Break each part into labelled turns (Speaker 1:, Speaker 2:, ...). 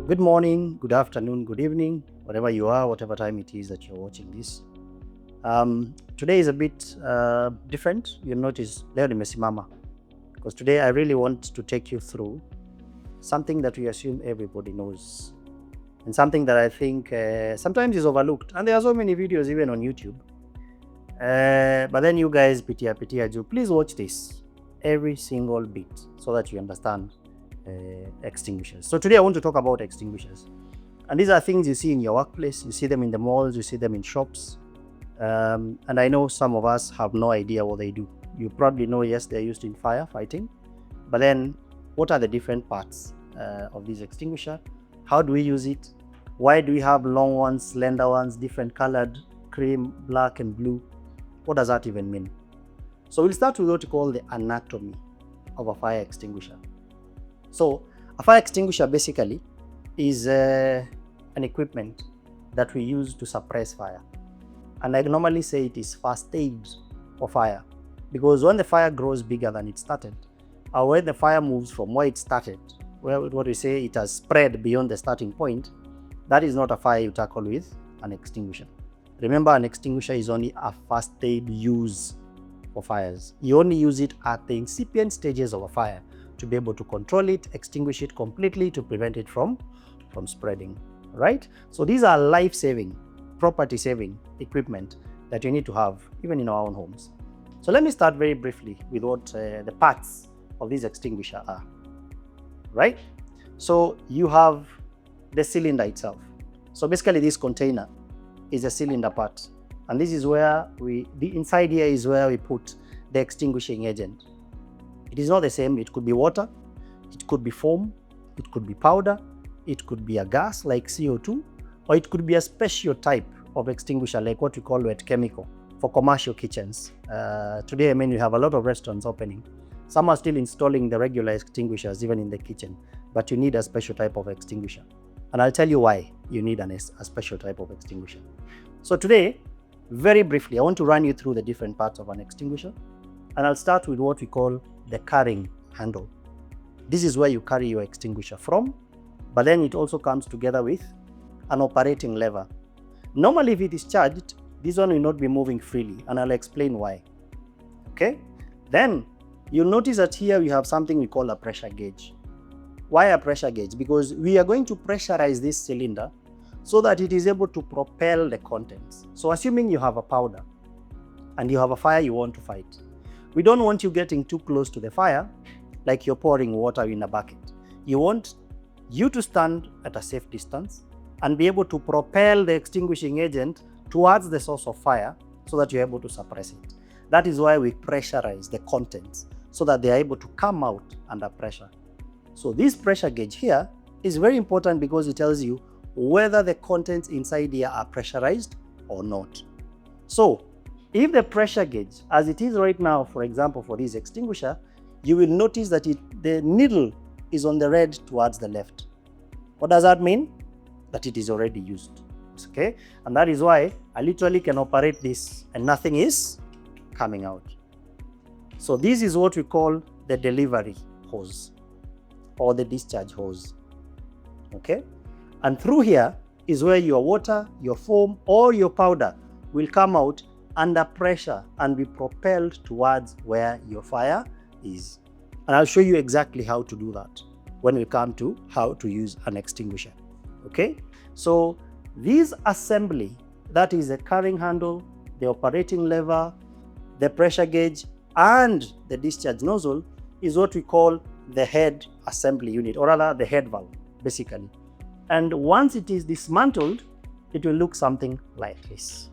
Speaker 1: Good morning, good afternoon, good evening, whatever you are, whatever time it is that you're watching this. Today is a bit different. You'll notice leo nimesimama because today I really want to take you through something that we assume everybody knows and something that I think sometimes is overlooked. And there are so many videos even on YouTube. But then you guys, pitia juu, please watch this every single bit so that you understand extinguishers. So today I want to talk about extinguishers. And these are things you see in your workplace, you see them in the malls, you see them in shops. And I know some of us have no idea what they do. You probably know, yes, they're used in firefighting. But then what are the different parts of this extinguisher? How do we use it? Why do we have long ones, slender ones, different colored, cream, black, and blue? What does that even mean? So we'll start with what we call the anatomy of a fire extinguisher. So a fire extinguisher basically is an equipment that we use to suppress fire. And I normally say it is first aid for fire, because when the fire grows bigger than it started, or when the fire moves from where it started, where what we say it has spread beyond the starting point, that is not a fire you tackle with an extinguisher. Remember, an extinguisher is only a first aid use for fires. You only use it at the incipient stages of a fire to be able to control it, extinguish it completely, to prevent it from spreading, right? So these are life-saving, property-saving equipment that you need to have even in our own homes. So let me start very briefly with what the parts of this extinguisher are, right? So you have the cylinder itself. So basically this container is a cylinder part, and this is where the inside here is where we put the extinguishing agent. It is not the same. It could be water, it could be foam, it could be powder, it could be a gas like CO2, or it could be a special type of extinguisher like what we call wet chemical for commercial kitchens. Today, I mean, we have a lot of restaurants opening. Some are still installing the regular extinguishers even in the kitchen, but you need a special type of extinguisher. And I'll tell you why you need a special type of extinguisher. So today, very briefly, I want to run you through the different parts of an extinguisher. And I'll start with what we call the carrying handle. This is where you carry your extinguisher from, but then it also comes together with an operating lever. Normally, if it is charged, this one will not be moving freely, and I'll explain why. Okay? Then you'll notice that here we have something we call a pressure gauge. Why a pressure gauge? Because we are going to pressurize this cylinder so that it is able to propel the contents. So assuming you have a powder and you have a fire you want to fight, we don't want you getting too close to the fire like you're pouring water in a bucket. You want you to stand at a safe distance and be able to propel the extinguishing agent towards the source of fire so that you're able to suppress it. That is why we pressurize the contents so that they are able to come out under pressure. So this pressure gauge here is very important because it tells you whether the contents inside here are pressurized or not. So if the pressure gauge, as it is right now, for example, for this extinguisher, you will notice that the needle is on the red towards the left. What does that mean? That it is already used. Okay? And that is why I literally can operate this and nothing is coming out. So this is what we call the delivery hose or the discharge hose. Okay? And through here is where your water, your foam, or your powder will come out under pressure and be propelled towards where your fire is. And I'll show you exactly how to do that when we come to how to use an extinguisher. Okay? So this assembly, that is the carrying handle, the operating lever, the pressure gauge, and the discharge nozzle, is what we call the head assembly unit, or rather the head valve, basically. And once it is dismantled, it will look something like this.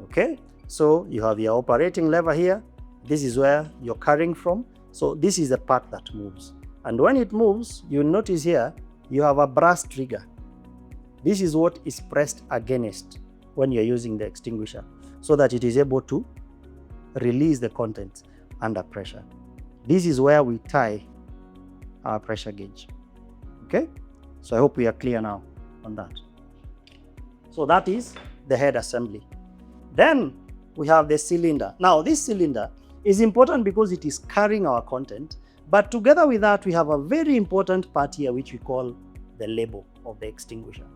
Speaker 1: Okay, so you have your operating lever here. This is where you're carrying from. So this is the part that moves. And when it moves, you'll notice here, you have a brass trigger. This is what is pressed against when you're using the extinguisher so that it is able to release the contents under pressure. This is where we tie our pressure gauge. Okay, so I hope we are clear now on that. So that is the head assembly. Then we have the cylinder. Now this cylinder is important because it is carrying our content, but together with that we have a very important part here which we call the label of the extinguisher.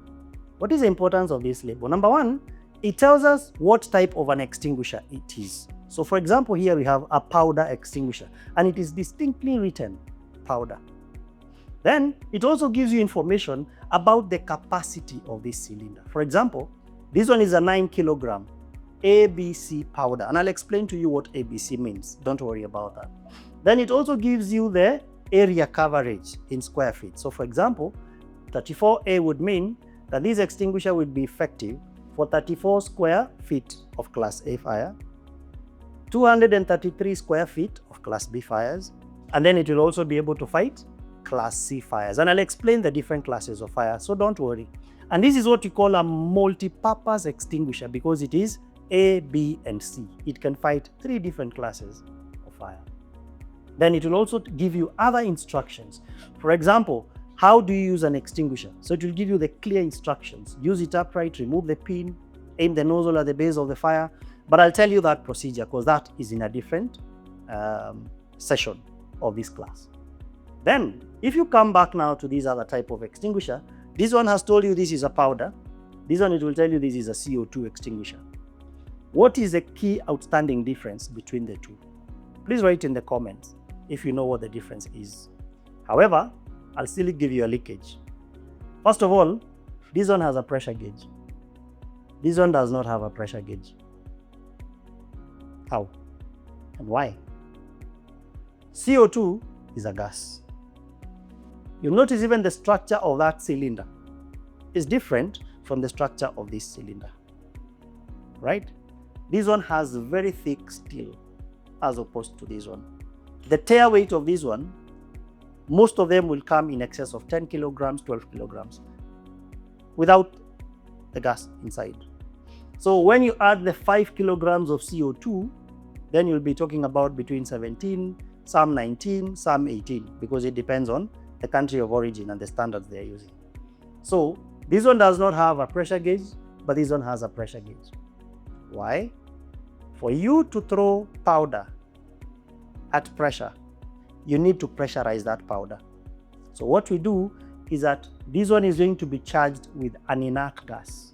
Speaker 1: What is the importance of this label? Number one, it tells us what type of an extinguisher it is. So for example, here we have a powder extinguisher, and it is distinctly written powder. Then it also gives you information about the capacity of this cylinder. For example, this one is a 9 kilogram ABC powder, and I'll explain to you what ABC means. Don't worry about that. Then it also gives you the area coverage in square feet. So for example, 34A would mean that this extinguisher would be effective for 34 square feet of Class A fire, 233 square feet of Class B fires, and then it will also be able to fight Class C fires. And I'll explain the different classes of fire, so don't worry. And this is what we call a multi-purpose extinguisher because it is A, B, and C. It can fight 3 different classes of fire. Then it will also give you other instructions. For example, how do you use an extinguisher? So it will give you the clear instructions. Use it upright, remove the pin, aim the nozzle at the base of the fire. But I'll tell you that procedure because that is in a different session of this class. Then, if you come back now to this other type of extinguisher, this one has told you this is a powder. This one, it will tell you this is a CO2 extinguisher. What is the key outstanding difference between the two? Please write in the comments if you know what the difference is. However, I'll still give you a leakage. First of all, this one has a pressure gauge. This one does not have a pressure gauge. How and why? CO2 is a gas. You'll notice even the structure of that cylinder is different from the structure of this cylinder, right? This one has very thick steel as opposed to this one. The tear weight of this one, most of them will come in excess of 10 kilograms, 12 kilograms without the gas inside. So when you add the 5 kilograms of CO2, then you'll be talking about between 17, some 19, some 18, because it depends on the country of origin and the standards they're using. So this one does not have a pressure gauge, but this one has a pressure gauge. Why? For you to throw powder at pressure, you need to pressurize that powder. So what we do is that this one is going to be charged with an inert gas,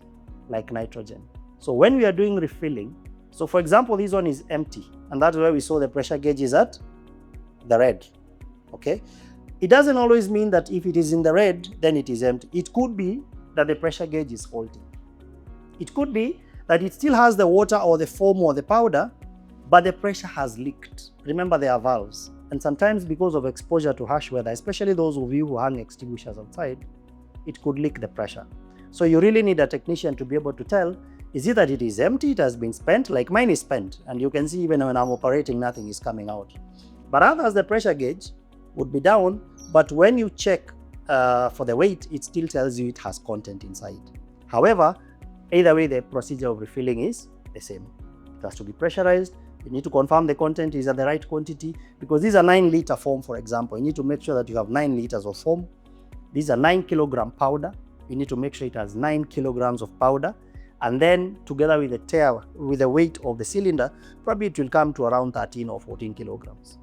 Speaker 1: like nitrogen. So when we are doing refilling, so for example, this one is empty, and that's where we saw the pressure gauge is at the red, okay? It doesn't always mean that if it is in the red, then it is empty. It could be that the pressure gauge is faulty. It could be that it still has the water or the foam or the powder, but the pressure has leaked. Remember, there are valves. And sometimes because of exposure to harsh weather, especially those of you who hang extinguishers outside, it could leak the pressure. So you really need a technician to be able to tell, is it that it is empty, it has been spent, like mine is spent, and you can see even when I'm operating, nothing is coming out. But others, the pressure gauge would be down, but when you check for the weight, it still tells you it has content inside. However, either way, the procedure of refilling is the same. It has to be pressurized. You need to confirm the content is at the right quantity, because these are 9-liter foam, for example. You need to make sure that you have 9 liters of foam. These are 9 kilogram powder. You need to make sure it has 9 kilograms of powder. And then together with the tear, with the weight of the cylinder, probably it will come to around 13 or 14 kilograms.